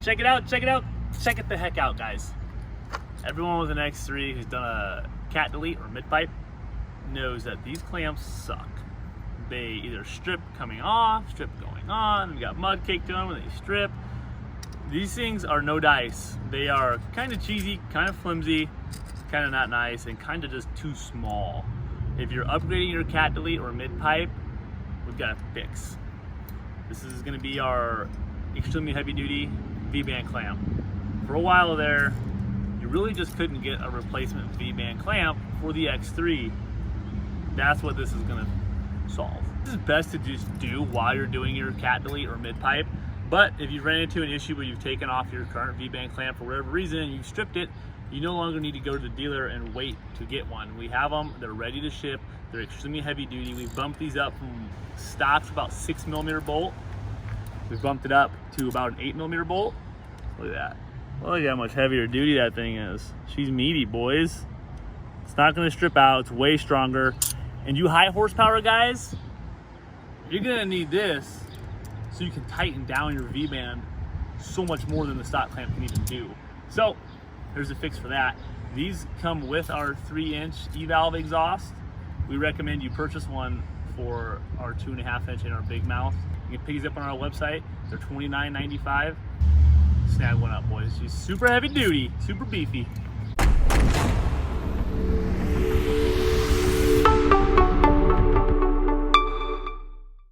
check it out, check it out, check it the heck out, guys. Everyone with an X3 who's done a cat delete or mid pipe knows that these clamps suck. They either strip coming off, strip going on, we got mud caked on when they strip. These things are no dice. They are kind of cheesy, kind of flimsy, kind of not nice, and kind of just too small. If you're upgrading your cat delete or mid pipe, we've got a fix. This is gonna be our extremely heavy duty V-band clamp. For a while there, you really just couldn't get a replacement V-band clamp for the X3. That's what this is gonna solve. This is best to just do while you're doing your cat delete or mid pipe. But if you've ran into an issue where you've taken off your current V-band clamp for whatever reason and you've stripped it, you no longer need to go to the dealer and wait to get one. We have them, they're ready to ship, they're extremely heavy duty. We've bumped these up from stock's about 6mm bolt. We've bumped it up to about an 8mm bolt. Look at that. Look at how much heavier duty that thing is. She's meaty, boys. It's not gonna strip out, it's way stronger. And you high horsepower guys, you're gonna need this so you can tighten down your V-band so much more than the stock clamp can even do. So there's a fix for that. These come with our 3-inch E-valve exhaust. We recommend you purchase one for our 2.5-inch and our big mouth. You can pick these up on our website. They're $29.95. Snag one up, boys. She's super heavy duty, super beefy.